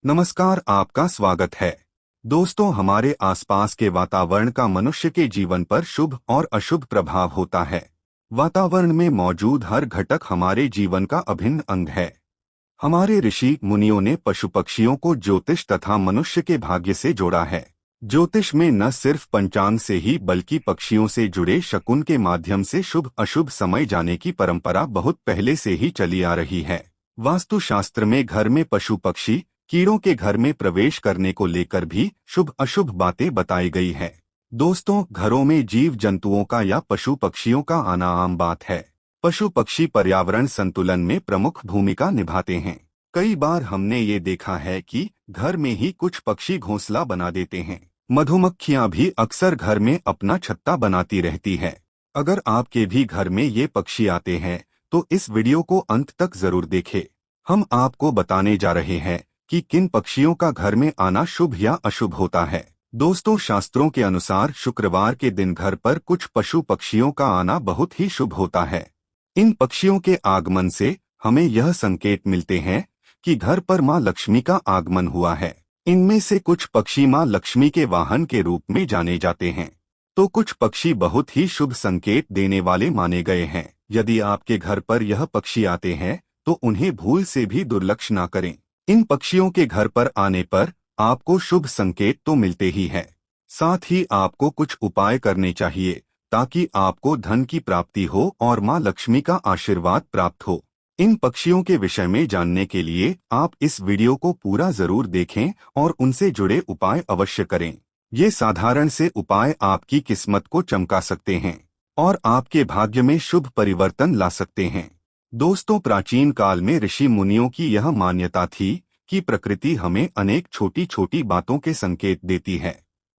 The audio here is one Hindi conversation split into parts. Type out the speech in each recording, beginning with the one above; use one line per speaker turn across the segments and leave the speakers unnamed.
नमस्कार, आपका स्वागत है। दोस्तों, हमारे आसपास के वातावरण का मनुष्य के जीवन पर शुभ और अशुभ प्रभाव होता है। वातावरण में मौजूद हर घटक हमारे जीवन का अभिन्न अंग है। हमारे ऋषि मुनियों ने पशु पक्षियों को ज्योतिष तथा मनुष्य के भाग्य से जोड़ा है। ज्योतिष में न सिर्फ पंचांग से ही बल्कि पक्षियों से जुड़े शकुन के माध्यम से शुभ अशुभ समय जाने की परंपरा बहुत पहले से ही चली आ रही है। वास्तुशास्त्र में घर में पशु पक्षी कीड़ों के घर में प्रवेश करने को लेकर भी शुभ अशुभ बातें बताई गई है। दोस्तों, घरों में जीव जंतुओं का या पशु पक्षियों का आना आम बात है। पशु पक्षी पर्यावरण संतुलन में प्रमुख भूमिका निभाते हैं। कई बार हमने ये देखा है कि घर में ही कुछ पक्षी घोंसला बना देते हैं। मधुमक्खियां भी अक्सर घर में अपना छत्ता बनाती रहती है। अगर आपके भी घर में ये पक्षी आते हैं तो इस वीडियो को अंत तक जरूर देखें। हम आपको बताने जा रहे हैं कि किन पक्षियों का घर में आना शुभ या अशुभ होता है। दोस्तों, शास्त्रों के अनुसार शुक्रवार के दिन घर पर कुछ पशु पक्षियों का आना बहुत ही शुभ होता है। इन पक्षियों के आगमन से हमें यह संकेत मिलते हैं कि घर पर मां लक्ष्मी का आगमन हुआ है। इनमें से कुछ पक्षी मां लक्ष्मी के वाहन के रूप में जाने जाते हैं, तो कुछ पक्षी बहुत ही शुभ संकेत देने वाले माने गए हैं। यदि आपके घर पर यह पक्षी आते हैं तो उन्हें भूल से भी दुर्लक्ष्य न करें। इन पक्षियों के घर पर आने पर आपको शुभ संकेत तो मिलते ही है, साथ ही आपको कुछ उपाय करने चाहिए ताकि आपको धन की प्राप्ति हो और मां लक्ष्मी का आशीर्वाद प्राप्त हो। इन पक्षियों के विषय में जानने के लिए आप इस वीडियो को पूरा जरूर देखें और उनसे जुड़े उपाय अवश्य करें। ये साधारण से उपाय आपकी किस्मत को चमका सकते हैं और आपके भाग्य में शुभ परिवर्तन ला सकते हैं। दोस्तों, प्राचीन काल में ऋषि मुनियों की यह मान्यता थी कि प्रकृति हमें अनेक छोटी छोटी बातों के संकेत देती है।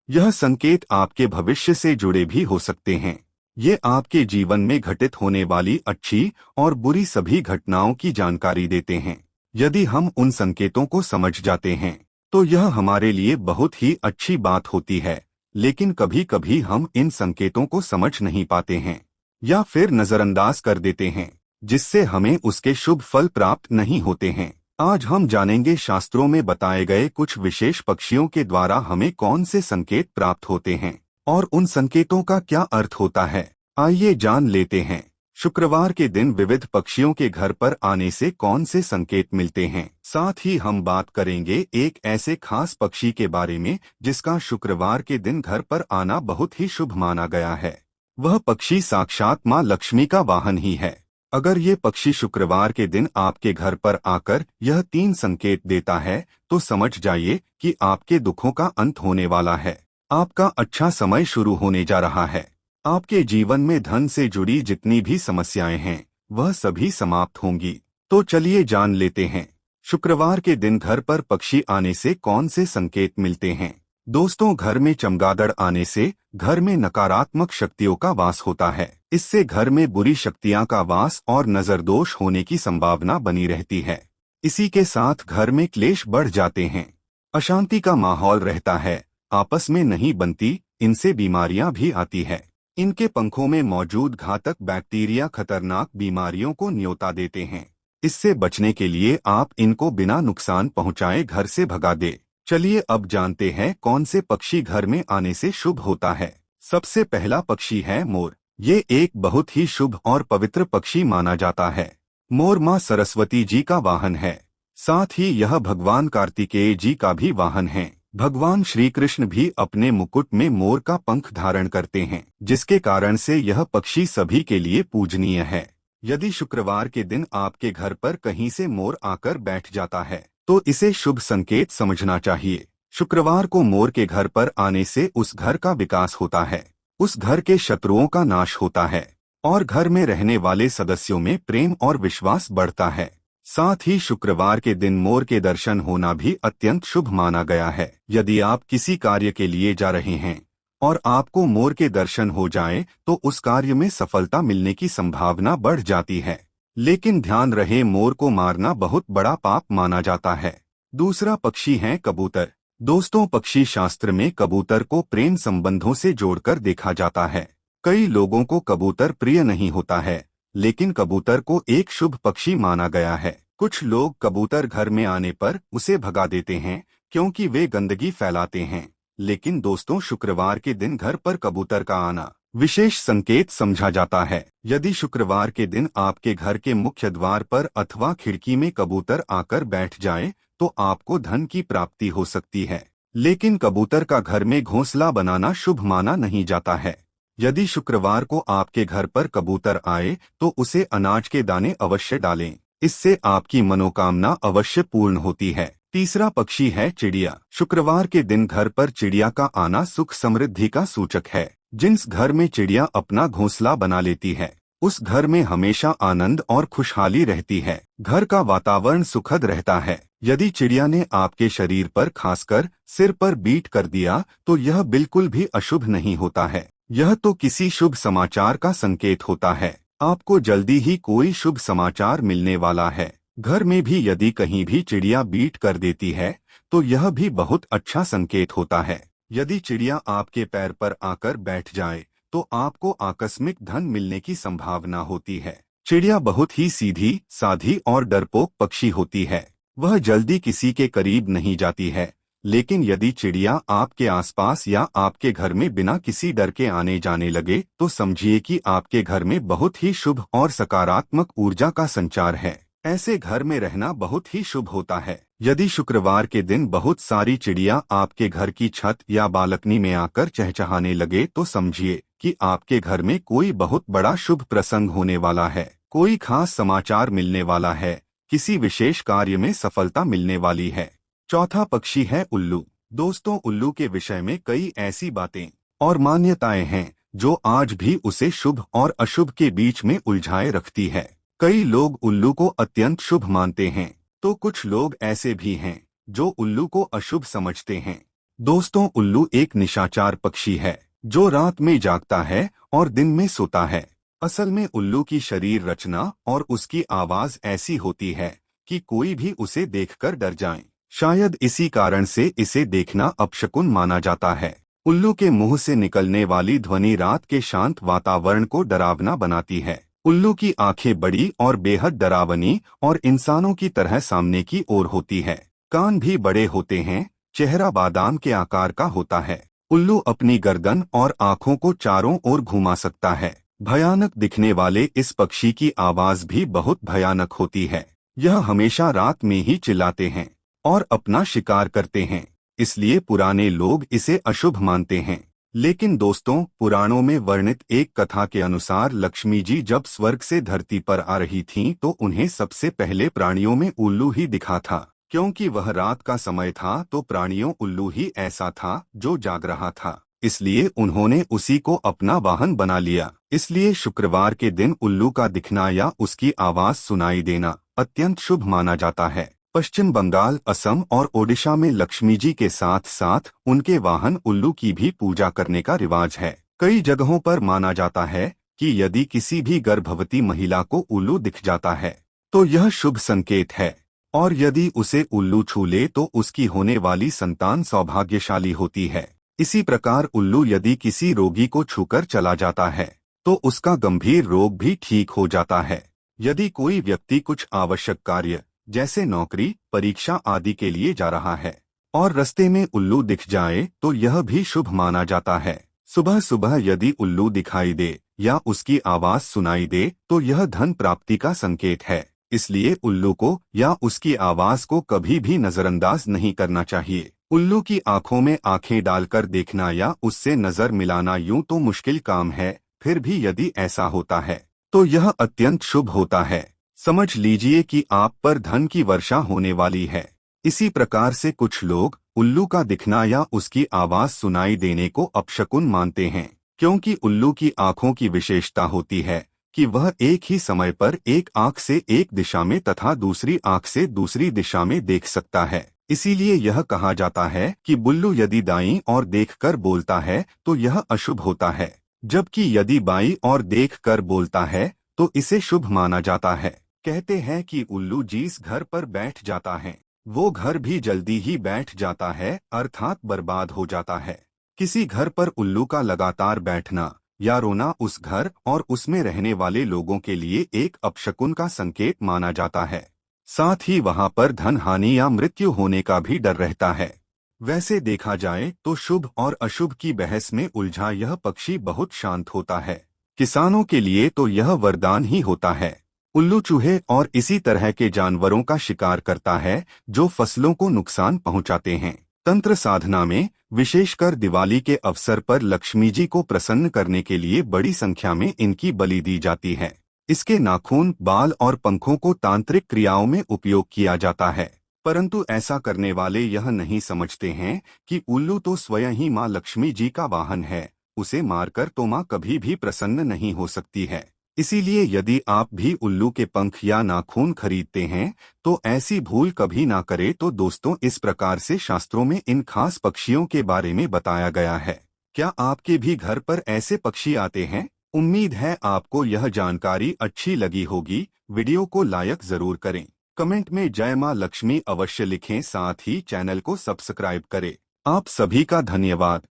यह संकेत आपके भविष्य से जुड़े भी हो सकते हैं। ये आपके जीवन में घटित होने वाली अच्छी और बुरी सभी घटनाओं की जानकारी देते हैं। यदि हम उन संकेतों को समझ जाते हैं तो यह हमारे लिए बहुत ही अच्छी बात होती है, लेकिन कभी कभी हम इन संकेतों को समझ नहीं पाते हैं या फिर नजरअंदाज कर देते हैं, जिससे हमें उसके शुभ फल प्राप्त नहीं होते हैं। आज हम जानेंगे शास्त्रों में बताए गए कुछ विशेष पक्षियों के द्वारा हमें कौन से संकेत प्राप्त होते हैं और उन संकेतों का क्या अर्थ होता है। आइए जान लेते हैं। शुक्रवार के दिन विविध पक्षियों के घर पर आने से कौन से संकेत मिलते हैं। साथ ही हम बात करेंगे एक ऐसे खास पक्षी के बारे में जिसका शुक्रवार के दिन घर पर आना बहुत ही शुभ माना गया है। वह पक्षी साक्षात मां लक्ष्मी का वाहन ही है। अगर ये पक्षी शुक्रवार के दिन आपके घर पर आकर यह 3 संकेत देता है तो समझ जाइए कि आपके दुखों का अंत होने वाला है। आपका अच्छा समय शुरू होने जा रहा है। आपके जीवन में धन से जुड़ी जितनी भी समस्याएं हैं वह सभी समाप्त होंगी। तो चलिए जान लेते हैं, शुक्रवार के दिन घर पर पक्षी आने से कौन से संकेत मिलते हैं। दोस्तों, घर में चमगादड़ आने से घर में नकारात्मक शक्तियों का वास होता है। इससे घर में बुरी शक्तियां का वास और नजर दोष होने की संभावना बनी रहती है। इसी के साथ घर में क्लेश बढ़ जाते हैं, अशांति का माहौल रहता है, आपस में नहीं बनती, इनसे बीमारियां भी आती है। इनके पंखों में मौजूद घातक बैक्टीरिया खतरनाक बीमारियों को न्योता देते हैं। इससे बचने के लिए आप इनको बिना नुकसान पहुंचाए घर से भगा दे। चलिए अब जानते हैं कौन से पक्षी घर में आने से शुभ होता है। सबसे पहला पक्षी है मोर। ये एक बहुत ही शुभ और पवित्र पक्षी माना जाता है। मोर मां सरस्वती जी का वाहन है। साथ ही यह भगवान कार्तिकेय जी का भी वाहन है। भगवान श्री कृष्ण भी अपने मुकुट में मोर का पंख धारण करते हैं, जिसके कारण से यह पक्षी सभी के लिए पूजनीय है। यदि शुक्रवार के दिन आपके घर पर कहीं से मोर आकर बैठ जाता है तो इसे शुभ संकेत समझना चाहिए। शुक्रवार को मोर के घर पर आने से उस घर का विकास होता है, उस घर के शत्रुओं का नाश होता है और घर में रहने वाले सदस्यों में प्रेम और विश्वास बढ़ता है। साथ ही शुक्रवार के दिन मोर के दर्शन होना भी अत्यंत शुभ माना गया है। यदि आप किसी कार्य के लिए जा रहे हैं और आपको मोर के दर्शन हो जाएं, तो उस कार्य में सफलता मिलने की संभावना बढ़ जाती है। लेकिन ध्यान रहे, मोर को मारना बहुत बड़ा पाप माना जाता है। दूसरा पक्षी है कबूतर। दोस्तों, पक्षी शास्त्र में कबूतर को प्रेम संबंधों से जोड़कर देखा जाता है। कई लोगों को कबूतर प्रिय नहीं होता है, लेकिन कबूतर को एक शुभ पक्षी माना गया है। कुछ लोग कबूतर घर में आने पर उसे भगा देते हैं क्योंकि वे गंदगी फैलाते हैं। लेकिन दोस्तों, शुक्रवार के दिन घर पर कबूतर का आना विशेष संकेत समझा जाता है। यदि शुक्रवार के दिन आपके घर के मुख्य द्वार पर अथवा खिड़की में कबूतर आकर बैठ जाए तो आपको धन की प्राप्ति हो सकती है। लेकिन कबूतर का घर में घोंसला बनाना शुभ माना नहीं जाता है। यदि शुक्रवार को आपके घर पर कबूतर आए तो उसे अनाज के दाने अवश्य डालें। इससे आपकी मनोकामना अवश्य पूर्ण होती है। तीसरा पक्षी है चिड़िया। शुक्रवार के दिन घर पर चिड़िया का आना सुख समृद्धि का सूचक है। जिस घर में चिड़िया अपना घोंसला बना लेती है उस घर में हमेशा आनंद और खुशहाली रहती है। घर का वातावरण सुखद रहता है। यदि चिड़िया ने आपके शरीर पर, खासकर सिर पर बीट कर दिया तो यह बिल्कुल भी अशुभ नहीं होता है। यह तो किसी शुभ समाचार का संकेत होता है। आपको जल्दी ही कोई शुभ समाचार मिलने वाला है। घर में भी यदि कहीं भी चिड़िया बीट कर देती है तो यह भी बहुत अच्छा संकेत होता है। यदि चिड़िया आपके पैर पर आकर बैठ जाए तो आपको आकस्मिक धन मिलने की संभावना होती है। चिड़िया बहुत ही सीधी साधी और डरपोक पक्षी होती है। वह जल्दी किसी के करीब नहीं जाती है। लेकिन यदि चिड़िया आपके आसपास या आपके घर में बिना किसी डर के आने जाने लगे तो समझिए कि आपके घर में बहुत ही शुभ और सकारात्मक ऊर्जा का संचार है। ऐसे घर में रहना बहुत ही शुभ होता है। यदि शुक्रवार के दिन बहुत सारी चिड़िया आपके घर की छत या बालकनी में आकर चहचहाने लगे तो समझिए कि आपके घर में कोई बहुत बड़ा शुभ प्रसंग होने वाला है। कोई खास समाचार मिलने वाला है। किसी विशेष कार्य में सफलता मिलने वाली है। चौथा पक्षी है उल्लू। दोस्तों, उल्लू के विषय में कई ऐसी बातें और मान्यताएं हैं जो आज भी उसे शुभ और अशुभ के बीच में उलझाए रखती है। कई लोग उल्लू को अत्यंत शुभ मानते हैं तो कुछ लोग ऐसे भी हैं जो उल्लू को अशुभ समझते हैं। दोस्तों, उल्लू एक निशाचर पक्षी है जो रात में जागता है और दिन में सोता है। असल में उल्लू की शरीर रचना और उसकी आवाज ऐसी होती है कि कोई भी उसे देखकर डर जाए। शायद इसी कारण से इसे देखना अपशकुन माना जाता है। उल्लू के मुंह से निकलने वाली ध्वनि रात के शांत वातावरण को डरावना बनाती है। उल्लू की आंखें बड़ी और बेहद डरावनी और इंसानों की तरह सामने की ओर होती है। कान भी बड़े होते हैं। चेहरा बादाम के आकार का होता है। उल्लू अपनी गर्दन और आंखों को चारों ओर घुमा सकता है। भयानक दिखने वाले इस पक्षी की आवाज भी बहुत भयानक होती है। यह हमेशा रात में ही चिल्लाते हैं और अपना शिकार करते हैं। इसलिए पुराने लोग इसे अशुभ मानते हैं। लेकिन दोस्तों, पुराणों में वर्णित एक कथा के अनुसार लक्ष्मी जी जब स्वर्ग से धरती पर आ रही थीं तो उन्हें सबसे पहले प्राणियों में उल्लू ही दिखा था। क्योंकि वह रात का समय था तो प्राणियों उल्लू ही ऐसा था जो जाग रहा था। इसलिए उन्होंने उसी को अपना वाहन बना लिया। इसलिए शुक्रवार के दिन उल्लू का दिखना या उसकी आवाज सुनाई देना अत्यंत शुभ माना जाता है। पश्चिम बंगाल, असम और ओडिशा में लक्ष्मी जी के साथ साथ उनके वाहन उल्लू की भी पूजा करने का रिवाज है। कई जगहों पर माना जाता है कि यदि किसी भी गर्भवती महिला को उल्लू दिख जाता है तो यह शुभ संकेत है और यदि उसे उल्लू छू ले तो उसकी होने वाली संतान सौभाग्यशाली होती है। इसी प्रकार उल्लू यदि किसी रोगी को छूकर चला जाता है तो उसका गंभीर रोग भी ठीक हो जाता है। यदि कोई व्यक्ति कुछ आवश्यक कार्य जैसे नौकरी, परीक्षा आदि के लिए जा रहा है और रास्ते में उल्लू दिख जाए तो यह भी शुभ माना जाता है। सुबह सुबह यदि उल्लू दिखाई दे या उसकी आवाज सुनाई दे तो यह धन प्राप्ति का संकेत है। इसलिए उल्लू को या उसकी आवाज को कभी भी नजरअंदाज नहीं करना चाहिए। उल्लू की आंखों में आंखें डालकर देखना या उससे नजर मिलाना यूं तो मुश्किल काम है, फिर भी यदि ऐसा होता है तो यह अत्यंत शुभ होता है। समझ लीजिए कि आप पर धन की वर्षा होने वाली है। इसी प्रकार से कुछ लोग उल्लू का दिखना या उसकी आवाज सुनाई देने को अपशकुन मानते हैं। क्योंकि उल्लू की आंखों की विशेषता होती है कि वह एक ही समय पर एक आंख से एक दिशा में तथा दूसरी आंख से दूसरी दिशा में देख सकता है। इसीलिए यह कहा जाता है कि बुल्लू यदि दाईं ओर देखकर बोलता है तो यह अशुभ होता है, जबकि यदि बाईं ओर देखकर बोलता है तो इसे शुभ माना जाता है। कहते हैं कि उल्लू जिस घर पर बैठ जाता है वो घर भी जल्दी ही बैठ जाता है, अर्थात बर्बाद हो जाता है। किसी घर पर उल्लू का लगातार बैठना या रोना उस घर और उसमें रहने वाले लोगों के लिए एक अपशकुन का संकेत माना जाता है। साथ ही वहां पर धन हानि या मृत्यु होने का भी डर रहता है। वैसे देखा जाए तो शुभ और अशुभ की बहस में उलझा यह पक्षी बहुत शांत होता है। किसानों के लिए तो यह वरदान ही होता है। उल्लू चूहे और इसी तरह के जानवरों का शिकार करता है जो फसलों को नुकसान पहुंचाते हैं। तंत्र साधना में विशेषकर दिवाली के अवसर पर लक्ष्मी जी को प्रसन्न करने के लिए बड़ी संख्या में इनकी बलि दी जाती है। इसके नाखून, बाल और पंखों को तांत्रिक क्रियाओं में उपयोग किया जाता है। परंतु ऐसा करने वाले यह नहीं समझते हैं कि उल्लू तो स्वयं ही माँ लक्ष्मी जी का वाहन है। उसे मारकर तो माँ कभी भी प्रसन्न नहीं हो सकती है। इसीलिए यदि आप भी उल्लू के पंख या नाखून खरीदते हैं तो ऐसी भूल कभी ना करें। तो दोस्तों, इस प्रकार से शास्त्रों में इन खास पक्षियों के बारे में बताया गया है। क्या आपके भी घर पर ऐसे पक्षी आते हैं? उम्मीद है आपको यह जानकारी अच्छी लगी होगी। वीडियो को लाइक जरूर करें। कमेंट में जय मां लक्ष्मी अवश्य लिखें। साथ ही चैनल को सब्सक्राइब करें। आप सभी का धन्यवाद।